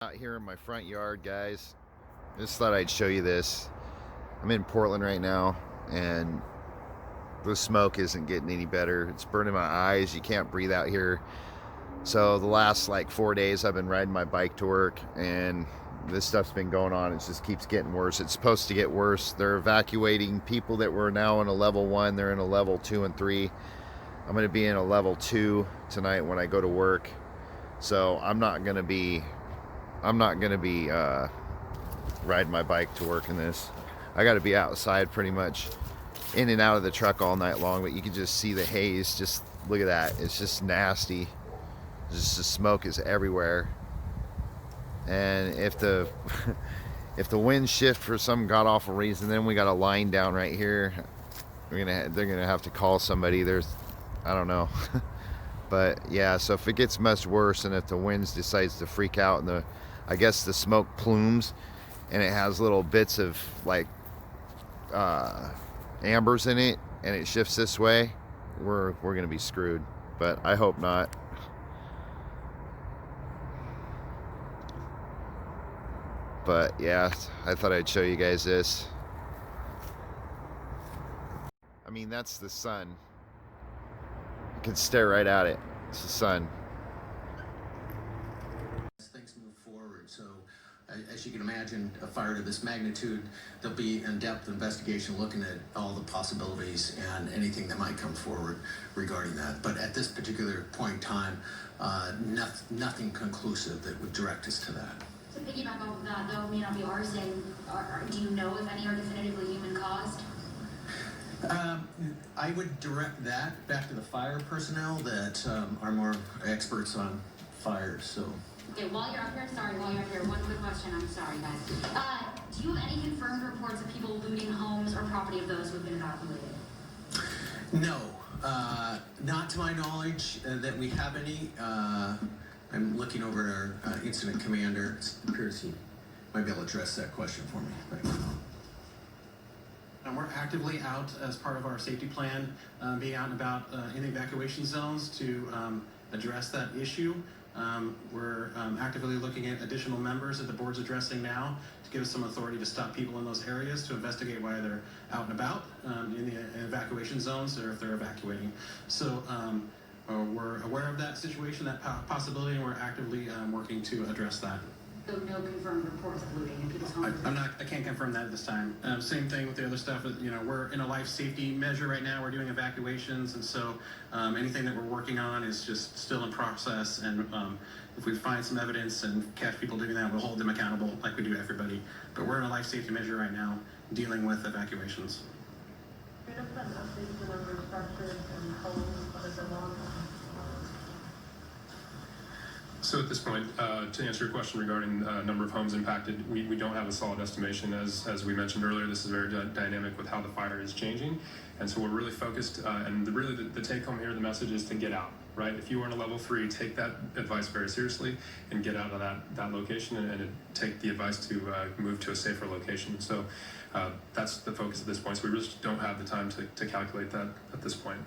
Out here in my front yard, guys. Just thought I'd show you this. I'm in Portland right now, and the smoke isn't getting any better. It's burning my eyes. You can't breathe out here. So the last like 4 days I've been riding my bike to work, and this stuff's been going on. It just keeps getting worse. It's supposed to get worse. They're evacuating people that were now in a level 1. They're in a level 2 and 3. I'm going to be in a level 2 tonight when I go to work. So I'm not going to be riding my bike to work in this. I got to be outside pretty much, in and out of the truck all night long. But you can just see the haze. Just look at that. It's just nasty. Just the smoke is everywhere. And if the winds shift for some god awful reason, then we got a line down right here. They're gonna have to call somebody. I don't know. But yeah, so if it gets much worse, and if the winds decides to freak out, and I guess the smoke plumes, and it has little bits of like ambers in it, and it shifts this way, we're gonna be screwed. But I hope not. But yeah, I thought I'd show you guys this. I mean, that's the sun. You can stare right at it. It's the sun. As things move forward, so as you can imagine, a fire to this magnitude, there'll be in-depth investigation looking at all the possibilities and anything that might come forward regarding that. But at this particular point in time, nothing conclusive that would direct us to that. To piggyback off of that, though, may not be arson, do you know if any are definitively human caused? I would direct that back to the fire personnel that are more experts on fires. So. Okay, while you're up here, one quick question. I'm sorry, guys. Do you have any confirmed reports of people looting homes or property of those who've been evacuated? No, not to my knowledge that we have any. I'm looking over at our incident commander. It appears he might be able to address that question for me right now. And we're actively out as part of our safety plan, being out and about in evacuation zones to address that issue. We're actively looking at additional members that the board's addressing now to give us some authority to stop people in those areas, to investigate why they're out and about in the evacuation zones, or if they're evacuating. So we're aware of that situation, that possibility, and we're actively working to address that. So no confirmed reports of looting in people's homes? I can't confirm that at this time. Same thing with the other stuff. You know, we're in a life safety measure right now. We're doing evacuations, and so anything that we're working on is just still in process. And if we find some evidence and catch people doing that, we'll hold them accountable like we do everybody. But we're in a life safety measure right now, dealing with evacuations. So at this point, to answer your question regarding number of homes impacted, we don't have a solid estimation. As we mentioned earlier, this is very dynamic with how the fire is changing. And so we're really focused, and the take home here, the message is to get out, right? If you are in a level 3, take that advice very seriously and get out of that location and take the advice to move to a safer location. So that's the focus at this point. So we really don't have the time to calculate that at this point.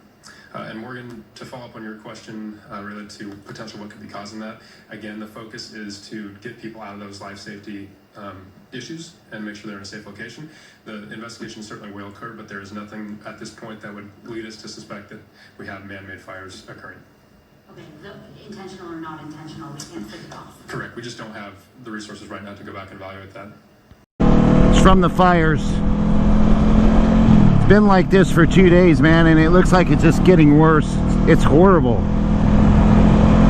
And Morgan, to follow up on your question related to potential what could be causing that, again, the focus is to get people out of those life safety issues and make sure they're in a safe location. The investigation certainly will occur, but there is nothing at this point that would lead us to suspect that we have man-made fires occurring. Okay, intentional or not intentional, we can't figure it off. Correct. We just don't have the resources right now to go back and evaluate that. It's from the fires. It's been like this for 2 days, man, and it looks like it's just getting worse. It's horrible.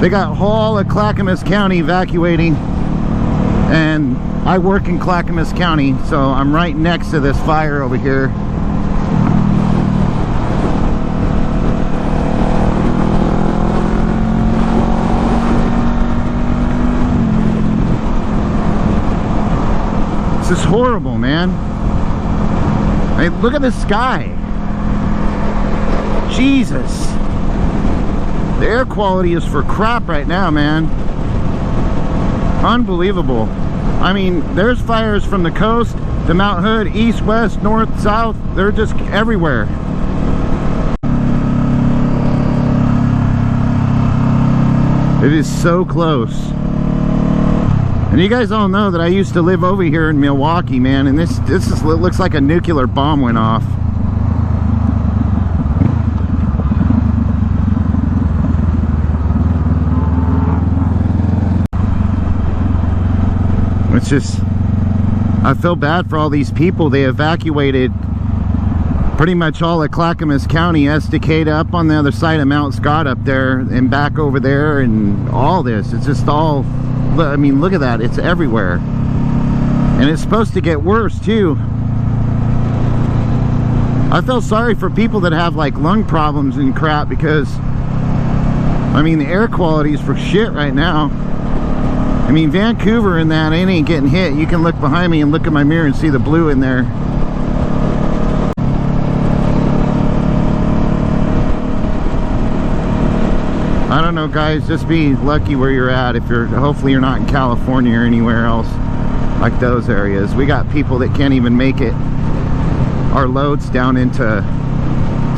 They got all of Clackamas County evacuating, and I work in Clackamas County, so I'm right next to this fire over here. This is horrible, man. Hey, look at the sky. Jesus. The air quality is for crap right now, man. Unbelievable. I mean, there's fires from the coast to Mount Hood, east, west, north, south. They're just everywhere. It is so close. And you guys all know that I used to live over here in Milwaukee, man, and this looks like a nuclear bomb went off. It's just, I feel bad for all these people. They evacuated pretty much all of Clackamas County, Estacada, up on the other side of Mount Scott up there, and back over there, and all this. It's just all, I mean, look at that. It's everywhere. And it's supposed to get worse, too. I feel sorry for people that have, like, lung problems and crap, because, I mean, the air quality is for shit right now. I mean, Vancouver and that, it ain't getting hit. You can look behind me and look at my mirror and see the blue in there. I don't know, guys, just be lucky where you're at. If you're, hopefully you're not in California or anywhere else like those areas. We got people that can't even make it, our loads down into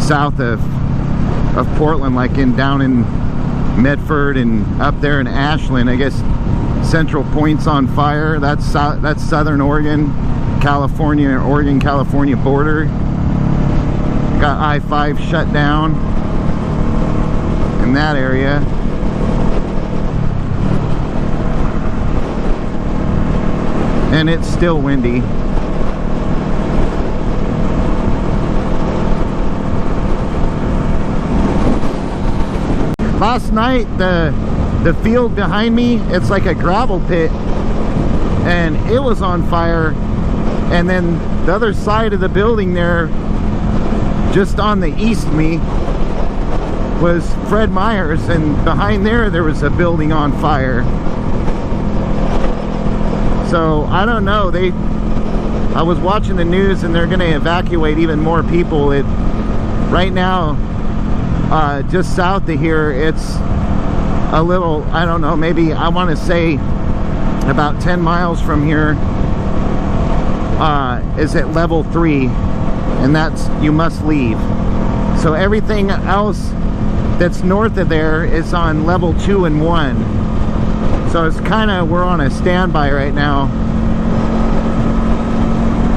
south of Portland, like down in Medford and up there in Ashland. I guess Central Point's on fire. That's Southern Oregon, California, Oregon-California border. Got I-5 shut down in that area. And it's still windy. Last night, the field behind me, it's like a gravel pit, and it was on fire. And then the other side of the building there, just on the east of me, was Fred Meyer's, and behind there was a building on fire. So I don't know, I was watching the news, and they're going to evacuate even more people. Right now, just south of here, it's a little, I don't know, maybe I want to say about 10 miles from here is at level 3, and that's, you must leave. So everything else that's north of there is on level 2 and 1. So it's kind of, we're on a standby right now.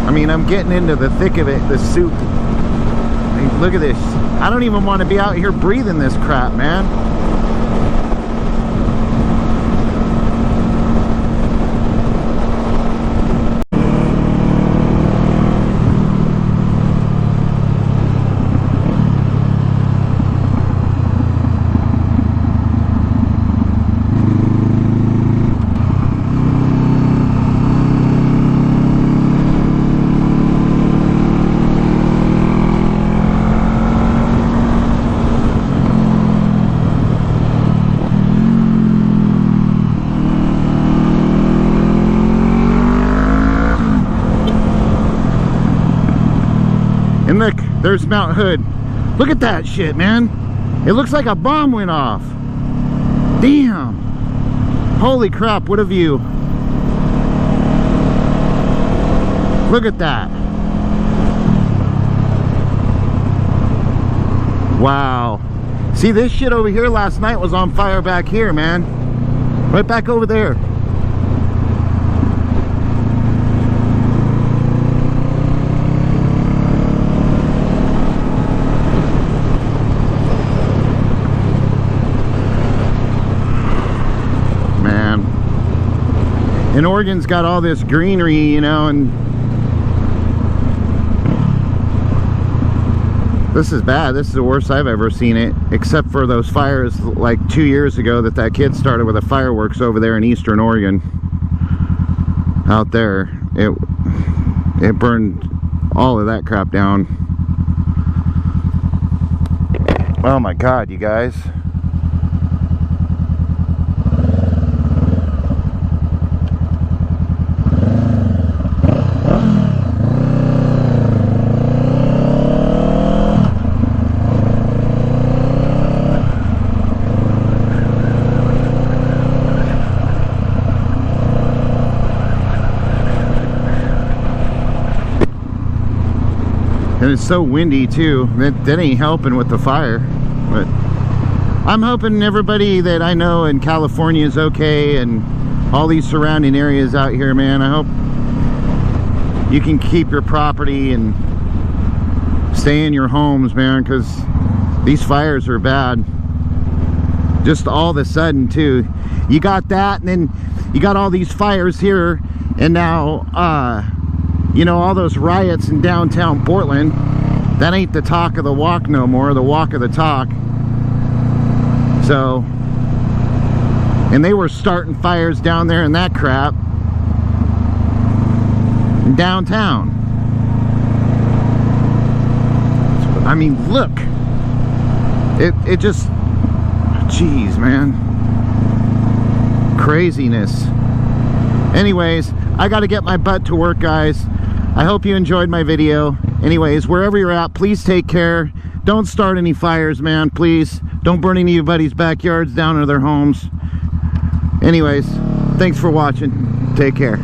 I mean, I'm getting into the thick of it, the soup. I mean, look at this. I don't even want to be out here breathing this crap, man. And look, there's Mount Hood. Look at that shit, man. It looks like a bomb went off. Damn. Holy crap, what a view. Look at that. Wow. See, this shit over here last night was on fire back here, man. Right back over there. And Oregon's got all this greenery, you know, and this is bad. This is the worst I've ever seen it, except for those fires like 2 years ago that kid started with the fireworks over there in eastern Oregon. Out there, it burned all of that crap down. Oh my God, you guys. And it's so windy too. That ain't helping with the fire. But I'm hoping everybody that I know in California is okay, and all these surrounding areas out here, man. I hope you can keep your property and stay in your homes, man, because these fires are bad. Just all of a sudden, too. You got that, and then you got all these fires here, and now, you know, all those riots in downtown Portland. That ain't the talk of the walk no more, the walk of the talk. So, and they were starting fires down there and that crap in downtown. I mean, look, it just, jeez, man, craziness. Anyways, I got to get my butt to work, guys. I hope you enjoyed my video. Anyways, wherever you're at, please take care. Don't start any fires, man, please. Don't burn anybody's backyards down or their homes. Anyways, thanks for watching. Take care.